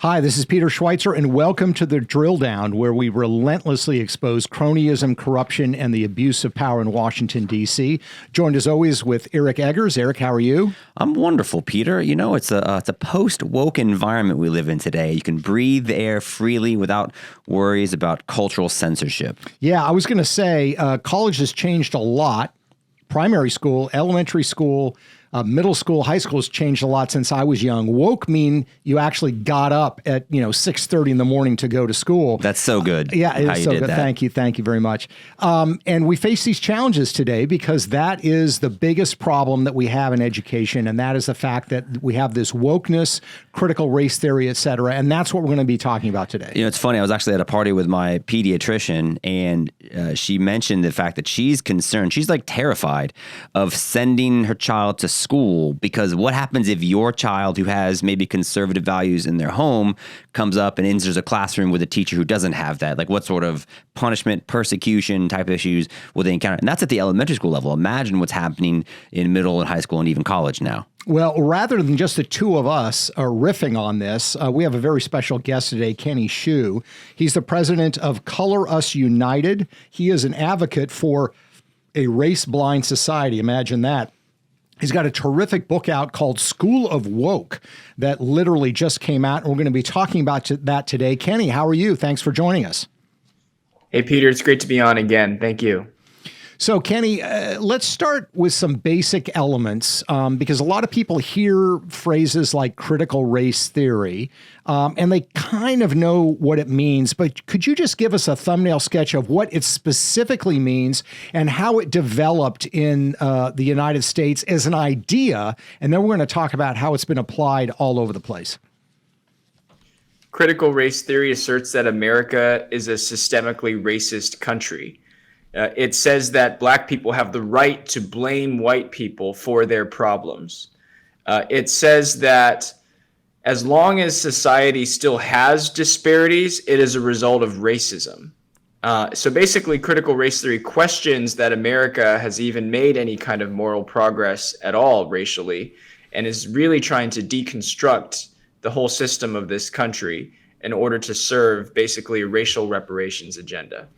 Hi, this is Peter Schweitzer, and welcome to the Drill Down, where we relentlessly expose cronyism, corruption, and the abuse of power in Washington, D.C. Joined as always with Eric Eggers. Eric, how are you? I'm wonderful, Peter. You know, it's a post-woke environment we live in today. You can breathe the air freely without worries about cultural censorship. Yeah, I was going to say college has changed a lot. Primary school, elementary school, middle school, high school has changed a lot since I was young. Woke mean you actually got up at 6:30 in the morning to go to school. That's so good. Yeah, it's how you so did good. that. Thank you very much. And we face these challenges today because that is the biggest problem that we have in education, and that is the fact that we have this wokeness, critical race theory, et cetera, and that's what we're going to be talking about today. You know, it's funny. I was actually at a party with my pediatrician, and she mentioned the fact that she's concerned. She's like terrified of sending her child to school because what happens if your child who has maybe conservative values in their home comes up and enters a classroom with a teacher who doesn't have that? Like, what sort of punishment, persecution type issues will they encounter? And that's at the elementary school level. Imagine what's happening in middle and high school and even college now. Well, rather than just the two of us riffing on this, we have a very special guest today, Kenny Xu. He's the president of Color Us United. He is an advocate for a race-blind society. Imagine that. He's got a terrific book out called School of Woke that literally just came out, and we're going to be talking about that today. Kenny, how are you? Thanks for joining us. Hey, Peter, it's great to be on again. Thank you. So, Kenny, let's start with some basic elements because a lot of people hear phrases like critical race theory and they kind of know what it means. But could you just give us a thumbnail sketch of what it specifically means and how it developed in the United States as an idea? And then we're going to talk about how it's been applied all over the place. Critical race theory asserts that America is a systemically racist country. It says that Black people have the right to blame white people for their problems. It says that as long as society still has disparities, it is a result of racism. So basically, critical race theory questions that America has even made any kind of moral progress at all racially, and is really trying to deconstruct the whole system of this country in order to serve basically a racial reparations agenda.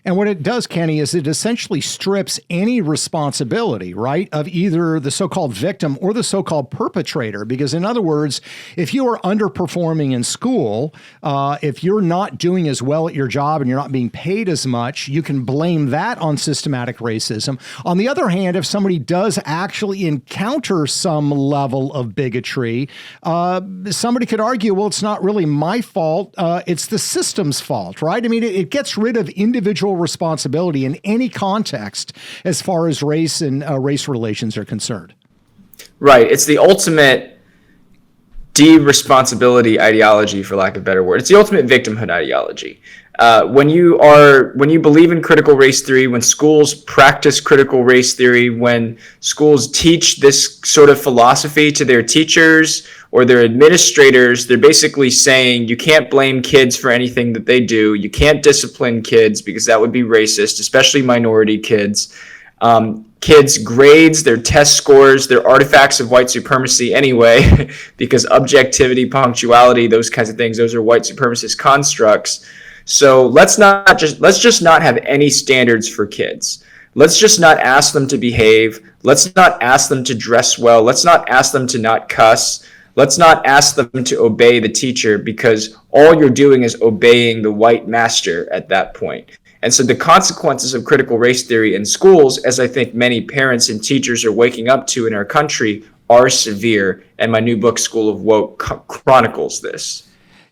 And what it does, Kenny, is it essentially strips any responsibility, right, of either the so-called victim or the so-called perpetrator. Because in other words, if you are underperforming in school, if you're not doing as well at your job and you're not being paid as much, you can blame that on systematic racism. On the other hand, if somebody does actually encounter some level of bigotry, somebody could argue, well, it's not really my fault. It's the system's fault, right? I mean, it gets rid of individual responsibility in any context as far as race and race relations are concerned. Right. It's the ultimate de-responsibility ideology, for lack of a better word. It's the ultimate victimhood ideology. When you believe in critical race theory, when schools practice critical race theory, when schools teach this sort of philosophy to their teachers or their administrators, they're basically saying you can't blame kids for anything that they do. You can't discipline kids because that would be racist, especially minority kids. Kids' grades, their test scores, they're artifacts of white supremacy anyway, because objectivity, punctuality, those kinds of things, those are white supremacist constructs. So let's just not have any standards for kids. Let's just not ask them to behave. Let's not ask them to dress well. Let's not ask them to not cuss. Let's not ask them to obey the teacher, because all you're doing is obeying the white master at that point. And so the consequences of critical race theory in schools, as I think many parents and teachers are waking up to in our country, are severe. And my new book, School of Woke, chronicles this.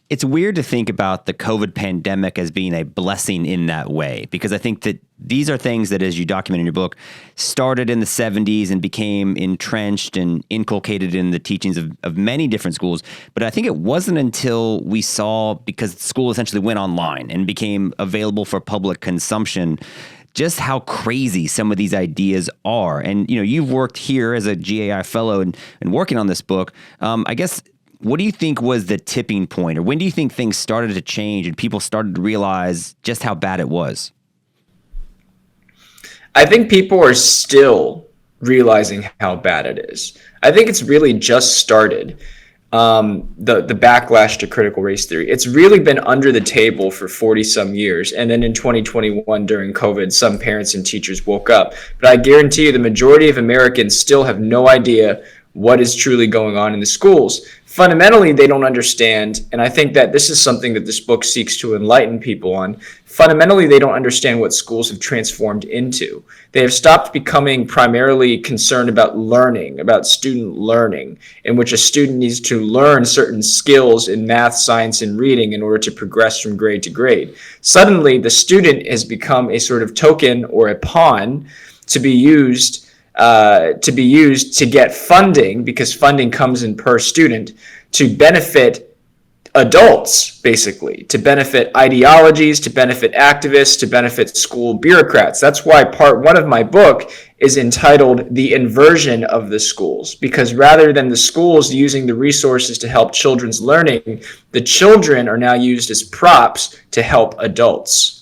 It's weird to think about the COVID pandemic as being a blessing in that way, because I think that these are things that, as you document in your book, started in the 70s and became entrenched and inculcated in the teachings of many different schools. But I think it wasn't until we saw, because school essentially went online and became available for public consumption, just how crazy some of these ideas are. And, you know, you've worked here as a GAI fellow and working on this book. I guess, what do you think was the tipping point, or when do you think things started to change and people started to realize just how bad it was? I think people are still realizing how bad it is. I think it's really just started. the backlash to critical race theory. It's really been under the table for 40 some years. And then in 2021 during COVID, some parents and teachers woke up. But I guarantee you the majority of Americans still have no idea what is truly going on in the schools. Fundamentally, they don't understand, and I think that this is something that this book seeks to enlighten people on. Fundamentally, they don't understand what schools have transformed into. They have stopped becoming primarily concerned about learning, about student learning, in which a student needs to learn certain skills in math, science, and reading in order to progress from grade to grade. Suddenly, the student has become a sort of token or a pawn to be used to get funding, because funding comes in per student, to benefit adults, basically, to benefit ideologies, to benefit activists, to benefit school bureaucrats. That's why part one of my book is entitled The Inversion of the Schools, because rather than the schools using the resources to help children's learning, the children are now used as props to help adults.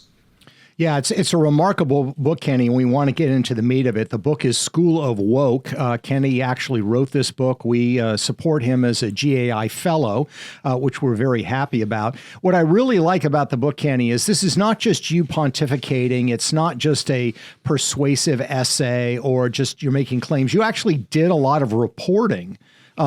Yeah, it's a remarkable book, Kenny, and we want to get into the meat of it. The book is School of Woke. Kenny actually wrote this book. We support him as a GAI fellow, which we're very happy about. What I really like about the book, Kenny, is this is not just you pontificating. It's not just a persuasive essay or just you're making claims. You actually did a lot of reporting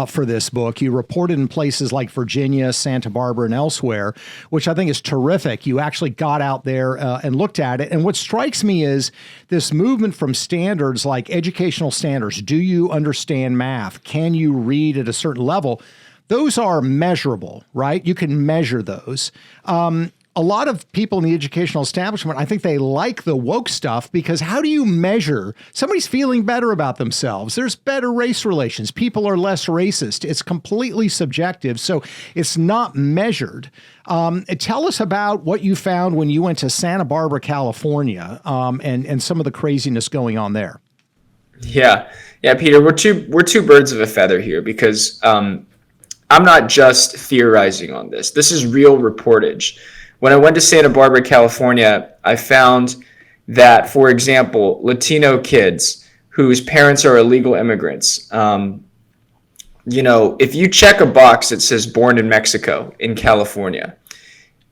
for this book. You reported in places like Virginia, Santa Barbara, and elsewhere, which I think is terrific. You actually got out there and looked at it. And what strikes me is this movement from standards like educational standards. Do you understand math? Can you read at a certain level? Those are measurable, right? You can measure those. A lot of people in the educational establishment, I think they like the woke stuff because how do you measure somebody's feeling better about themselves? There's better race relations. People are less racist. It's completely subjective, so it's not measured. Tell us about what you found when you went to Santa Barbara, California, and some of the craziness going on there. Yeah, Peter, we're two birds of a feather here because I'm not just theorizing on this. This is real reportage. When I went to Santa Barbara, California, I found that, for example, Latino kids whose parents are illegal immigrants, if you check a box that says born in Mexico in California,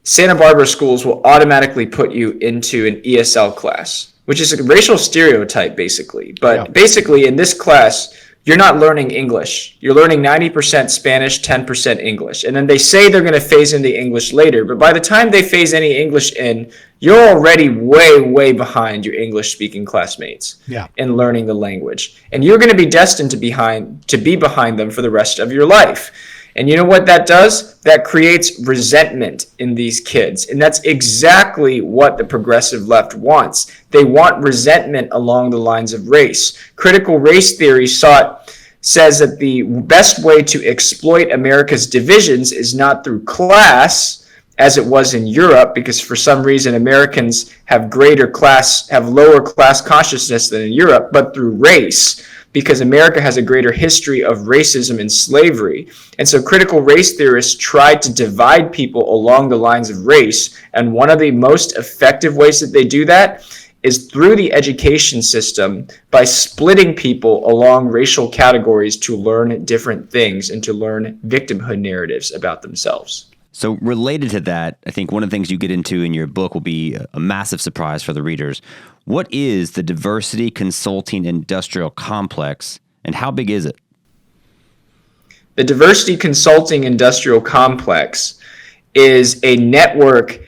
Santa Barbara schools will automatically put you into an ESL class, which is a racial stereotype, basically. But basically, in this class, you're not learning English. You're learning 90% Spanish, 10% English. And then they say they're going to phase in the English later. But by the time they phase any English in, you're already way, way behind your English-speaking classmates in learning the language. And you're going to be destined to be behind them for the rest of your life. And you know what that does? That creates resentment in these kids. And that's exactly what the progressive left wants. They want resentment along the lines of race. Critical race theory says that the best way to exploit America's divisions is not through class, as it was in Europe, because for some reason Americans have lower class consciousness than in Europe, but through race, because America has a greater history of racism and slavery. And so critical race theorists tried to divide people along the lines of race. And one of the most effective ways that they do that is through the education system by splitting people along racial categories to learn different things and to learn victimhood narratives about themselves. So related to that, I think one of the things you get into in your book will be a massive surprise for the readers. What is the Diversity Consulting Industrial Complex, and how big is it? The Diversity Consulting Industrial Complex is a network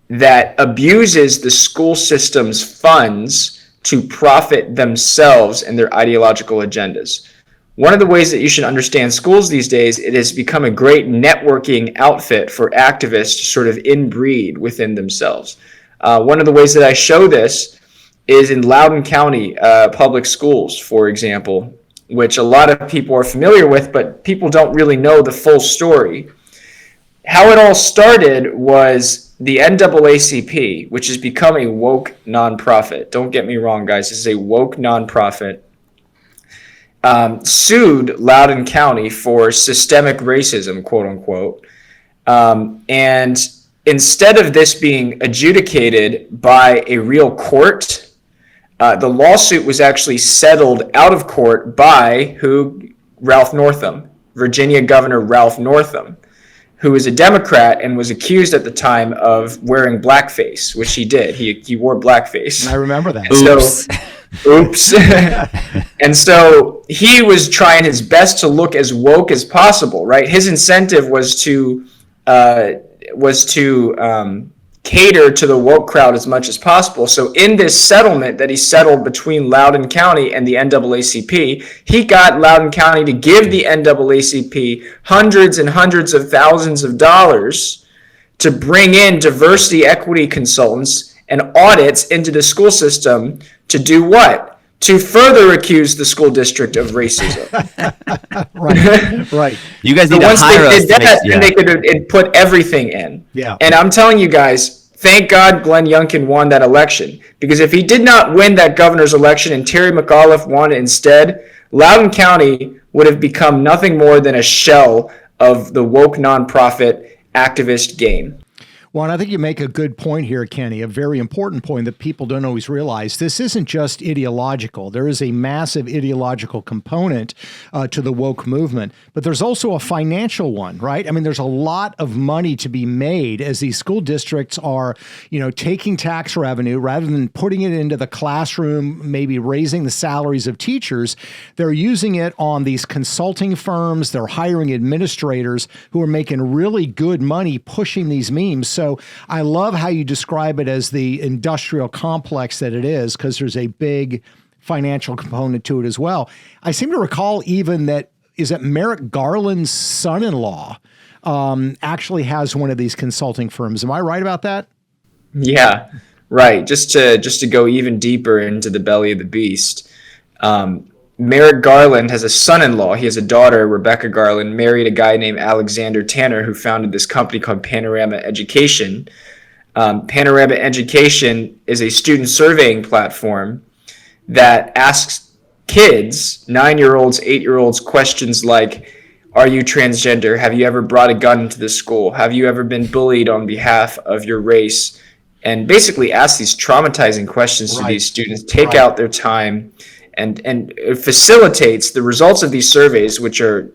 that abuses the school system's funds to profit themselves and their ideological agendas. One of the ways that you should understand schools these days, it has become a great networking outfit for activists to sort of inbreed within themselves. One of the ways that I show this is in Loudoun County public schools, for example, which a lot of people are familiar with, but people don't really know the full story. How it all started was the NAACP, which has become a woke nonprofit. Don't get me wrong, guys. This is a woke nonprofit. Sued Loudoun County for systemic racism, quote unquote. And instead of this being adjudicated by a real court, the lawsuit was actually settled out of court by who? Ralph Northam, Virginia Governor Ralph Northam, who was a Democrat and was accused at the time of wearing blackface, which he did. He wore blackface. I remember that. Oops. And so he was trying his best to look as woke as possible, right? His incentive was to cater to the woke crowd as much as possible. So in this settlement that he settled between Loudoun County and the NAACP, he got Loudoun County to give the NAACP hundreds and hundreds of thousands of dollars to bring in diversity equity consultants and audits into the school system to do what? To further accuse the school district of racism. Right. You guys need to hire us. And they could put everything in. Yeah. And I'm telling you guys, thank God Glenn Youngkin won that election. Because if he did not win that governor's election and Terry McAuliffe won instead, Loudoun County would have become nothing more than a shell of the woke nonprofit activist game. Well, and I think you make a good point here, Kenny, a very important point that people don't always realize. This isn't just ideological. There is a massive ideological component to the woke movement, but there's also a financial one, right? I mean, there's a lot of money to be made as these school districts are, taking tax revenue rather than putting it into the classroom, maybe raising the salaries of teachers. They're using it on these consulting firms. They're hiring administrators who are making really good money pushing these memes. So I love how you describe it as the industrial complex that it is, because there's a big financial component to it as well. I seem to recall even that, is it Merrick Garland's son-in-law actually has one of these consulting firms. Am I right about that? Yeah, right. Just to go even deeper into the belly of the beast, Merrick Garland has a son-in-law. He has a daughter, Rebecca Garland, married a guy named Alexander Tanner, who founded this company called Panorama Education. Panorama Education is a student surveying platform that asks kids, 9-year-olds, 8-year-olds, questions like, are you transgender? Have you ever brought a gun into the school? Have you ever been bullied on behalf of your race? And basically ask these traumatizing questions to these students, take out their time, and it facilitates the results of these surveys, which are,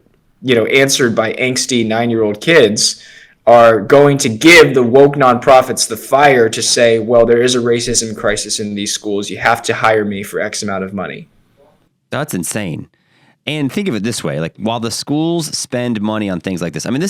answered by angsty 9-year-old kids, are going to give the woke nonprofits the fire to say, well, there is a racism crisis in these schools. You have to hire me for X amount of money. That's insane. And think of it this way, like while the schools spend money on things like this, I mean,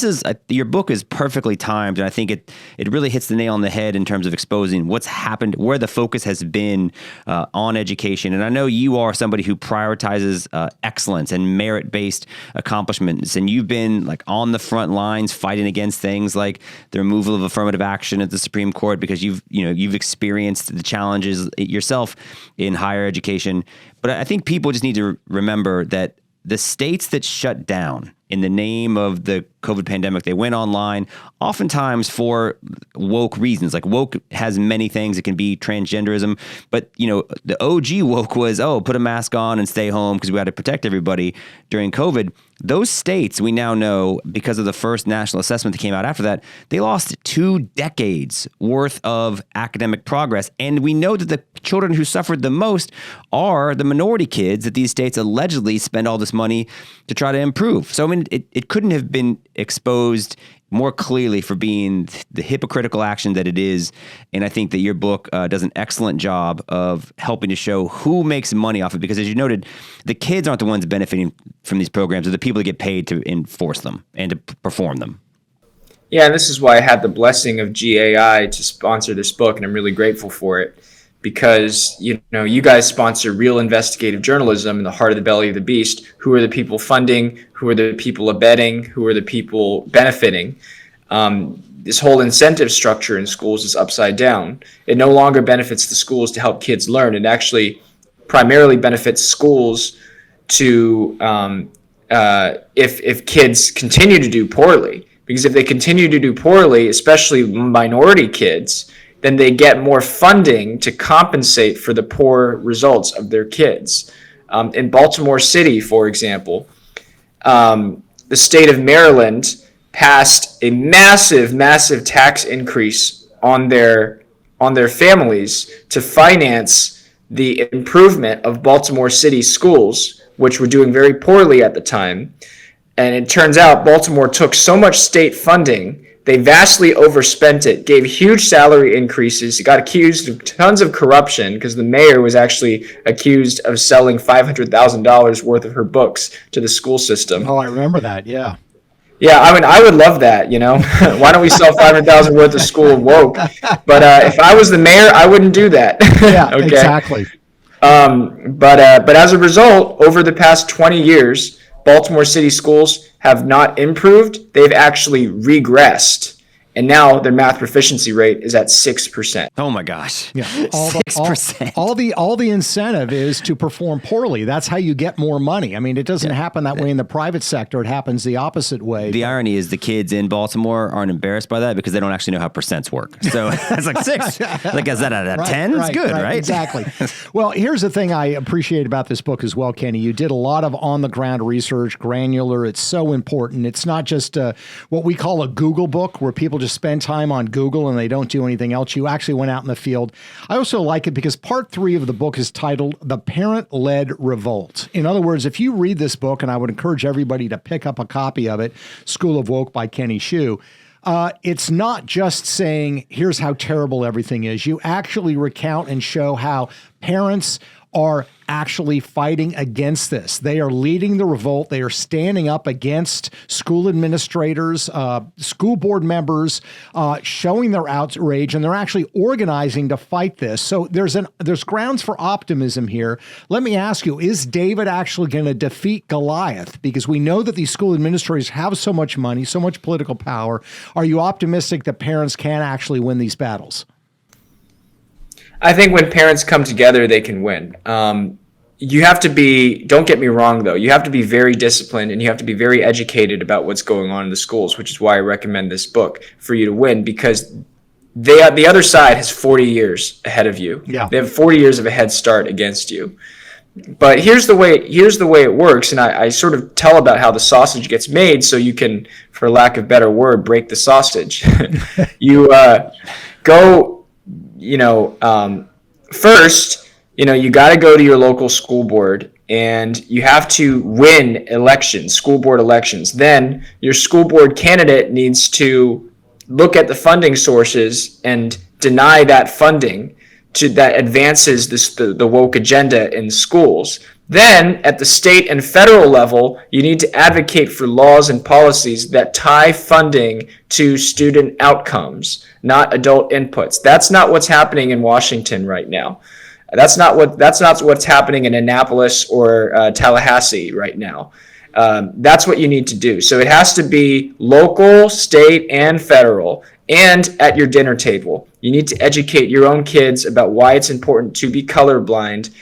your book is perfectly timed. And I think it really hits the nail on the head in terms of exposing what's happened, where the focus has been on education. And I know you are somebody who prioritizes excellence and merit-based accomplishments. And you've been like on the front lines fighting against things like the removal of affirmative action at the Supreme Court, because you've experienced the challenges yourself in higher education. But I think people just need to remember that the states that shut down in the name of the COVID pandemic, they went online oftentimes for woke reasons. Like woke has many things. It can be transgenderism, but the OG woke was, put a mask on and stay home because we had to protect everybody during COVID. Those states, we now know, because of the first national assessment that came out after that, they lost 2 decades worth of academic progress. And we know that the children who suffered the most are the minority kids that these states allegedly spend all this money to try to improve. So, I mean, it couldn't have been exposed more clearly for being the hypocritical action that it is. And I think that your book does an excellent job of helping to show who makes money off it. Because as you noted, the kids aren't the ones benefiting from these programs. They're the people that get paid to enforce them and to perform them. Yeah, and this is why I had the blessing of GAI to sponsor this book, and I'm really grateful for it. Because, you guys sponsor real investigative journalism in the heart of the belly of the beast. Who are the people funding? Who are the people abetting? Who are the people benefiting? This whole incentive structure in schools is upside down. It no longer benefits the schools to help kids learn. It actually primarily benefits schools to, if kids continue to do poorly. Because if they continue to do poorly, especially minority kids, then they get more funding to compensate for the poor results of their kids. In Baltimore City, for example, the state of Maryland passed a massive tax increase on their families to finance the improvement of Baltimore City schools, which were doing very poorly at the time. And it turns out Baltimore took so much state funding, they vastly overspent it, gave huge salary increases, got accused of tons of corruption because the mayor was actually accused of selling $500,000 worth of her books to the school system. Oh, I remember that. Yeah. Yeah, I mean, I would love that, you know. Why don't we sell 500,000 worth of School of Woke? But if I was the mayor, I wouldn't do that. Yeah, okay? exactly. But as a result, over the past 20 years, Baltimore City schools have not improved. They've actually regressed. And now their math proficiency rate is at 6%. Oh my gosh. Yeah. 6%. All the incentive is to perform poorly. That's how you get more money. I mean, it doesn't happen that way in the private sector. It happens the opposite way. The irony is the kids in Baltimore aren't embarrassed by that because they don't actually know how percents work. So it's like 6. Like, is that a 10? It's good, right? Exactly. Well, here's the thing I appreciate about this book as well, Kenny. You did a lot of on-the-ground research, granular. It's so important. It's not just what we call a Google book where people just spend time on Google and they don't do anything else. You actually went out in the field. I also like it because part 3 of the book is titled The Parent-Led Revolt. In other words, if you read this book, and I would encourage everybody to pick up a copy of it, School of Woke by Kenny Xu, it's not just saying, here's how terrible everything is. You actually recount and show how parents are actually fighting against this. They are leading the revolt. They are standing up against school administrators, school board members, showing their outrage, and they're actually organizing to fight this. So there's grounds for optimism here. Let me ask you, is David actually going to defeat Goliath? Because we know that these school administrators have so much money, so much political power. Are you optimistic that parents can actually win these battles? I think when parents come together, they can win. You have to be, don't get me wrong though, you have to be very disciplined and you have to be very educated about what's going on in the schools, which is why I recommend this book for you to win, because the other side has 40 years ahead of you. Yeah. They have 40 years of a head start against you. But here's the way it works, and I sort of tell about how the sausage gets made so you can, for lack of a better word, break the sausage. You go, first, you got to go to your local school board and you have to win elections, school board elections. Then your school board candidate needs to look at the funding sources and deny that funding that advances the woke agenda in schools. Then at the state and federal level, you need to advocate for laws and policies that tie funding to student outcomes, not adult inputs. That's not what's happening in Washington right now. That's not what's happening in Annapolis or Tallahassee right now. That's what you need to do. So it has to be local, state, and federal, and at your dinner table. You need to educate your own kids about why it's important to be colorblind,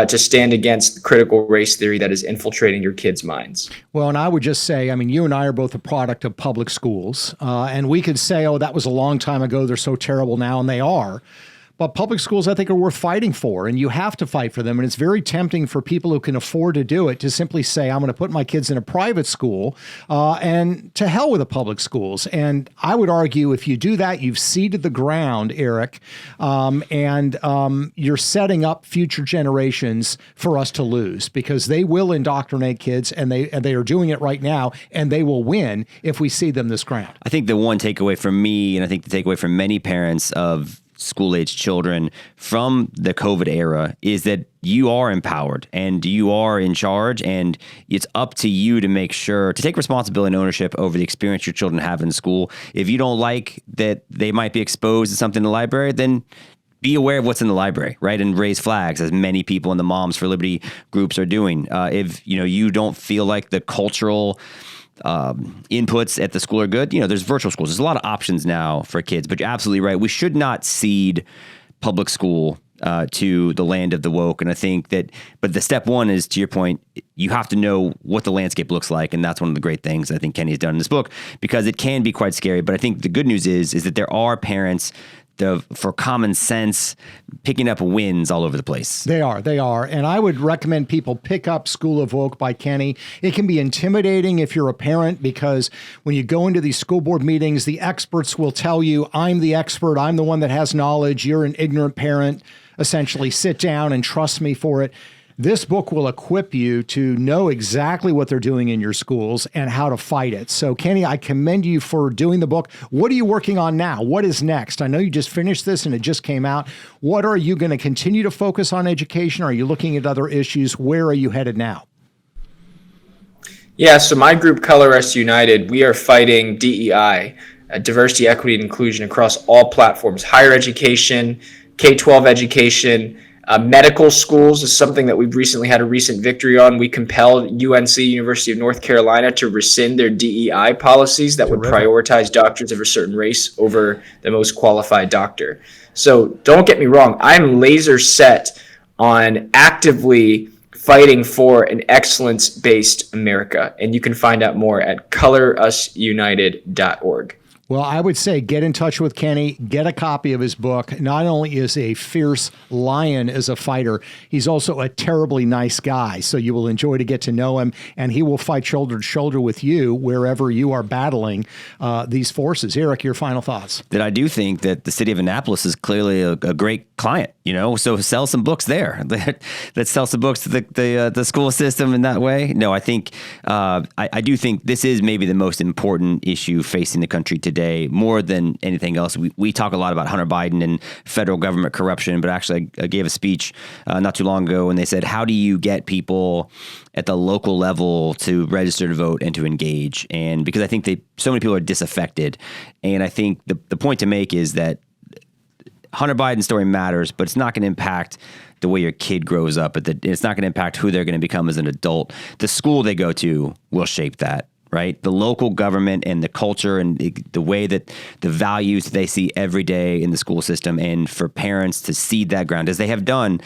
to stand against the critical race theory that is infiltrating your kids' minds. Well, and I would just say, I mean, you and I are both a product of public schools, and we could say, oh, that was a long time ago, they're so terrible now, and they are. But public schools, I think, are worth fighting for, and you have to fight for them. And it's very tempting for people who can afford to do it to simply say, I'm going to put my kids in a private school, and to hell with the public schools. And I would argue if you do that, you've seeded the ground, Eric, and you're setting up future generations for us to lose, because they will indoctrinate kids, and they are doing it right now, and they will win if we seed them this ground. I think the one takeaway from me, and I think the takeaway from many parents of school-age children from the COVID era, is that you are empowered and you are in charge, and it's up to you to make sure to take responsibility and ownership over the experience your children have in school. If you don't like that they might be exposed to something in the library, then be aware of what's in the library, right? And raise flags, as many people in the Moms for Liberty groups are doing. If you don't feel like the cultural inputs at the school are good, there's virtual schools. There's a lot of options now for kids, but you're absolutely right. We should not cede public school to the land of the woke. And I think but the step one is, to your point, you have to know what the landscape looks like. And that's one of the great things I think Kenny's done in this book, because it can be quite scary. But I think the good news is that there are parents for common sense picking up wins all over the place. They are. And I would recommend people pick up School of Woke by Kenny. It can be intimidating if you're a parent, because when you go into these school board meetings, the experts will tell you, I'm the expert, I'm the one that has knowledge, you're an ignorant parent, essentially sit down and trust me for it. This book will equip you to know exactly what they're doing in your schools and how to fight it. So, Kenny, I commend you for doing the book. What are you working on now? What is next? I know you just finished this and it just came out. What are you going to continue to focus on education? Are you looking at other issues? Where are you headed now? Yeah, so my group, Color Us United, we are fighting DEI, diversity, equity, and inclusion across all platforms. Higher education, K-12 education, medical schools is something that we've recently had a recent victory on. We compelled UNC, University of North Carolina, to rescind their DEI policies that would prioritize doctors of a certain race over the most qualified doctor. So don't get me wrong, I'm laser set on actively fighting for an excellence-based America. And you can find out more at colorusunited.org. Well, I would say get in touch with Kenny, get a copy of his book. Not only is a fierce lion as a fighter, he's also a terribly nice guy. So you will enjoy to get to know him, and he will fight shoulder to shoulder with you wherever you are battling these forces. Eric, your final thoughts? That I do think that the city of Annapolis is clearly a great client, so sell some books there. Let's sell some books to the school system in that way. No, I think I do think this is maybe the most important issue facing the country today, more than anything else. We talk a lot about Hunter Biden and federal government corruption, but actually I gave a speech not too long ago, and they said, how do you get people at the local level to register to vote and to engage? And because I think so many people are disaffected, and I think the point to make is that Hunter Biden's story matters, but it's not going to impact the way your kid grows up. It's not going to impact who they're going to become as an adult. The school they go to will shape that, right? The local government and the culture and the way that the values they see every day in the school system, and for parents to seed that ground, as they have done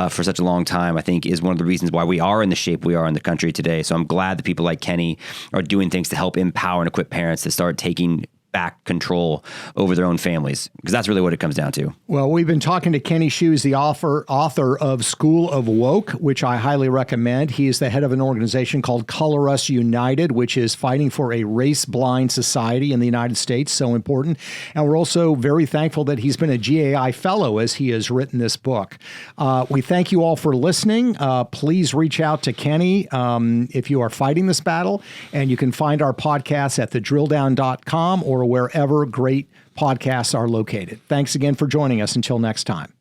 for such a long time, I think is one of the reasons why we are in the shape we are in the country today. So I'm glad that people like Kenny are doing things to help empower and equip parents to start taking back control over their own families, because that's really what it comes down to. Well, we've been talking to Kenny Hsu, the author of School of Woke, which I highly recommend. He is the head of an organization called Color Us United, which is fighting for a race-blind society in the United States, so important. And we're also very thankful that he's been a GAI fellow as he has written this book. We thank you all for listening. Please reach out to Kenny if you are fighting this battle, and you can find our podcasts at thedrilldown.com or wherever great podcasts are located. Thanks again for joining us. Until next time.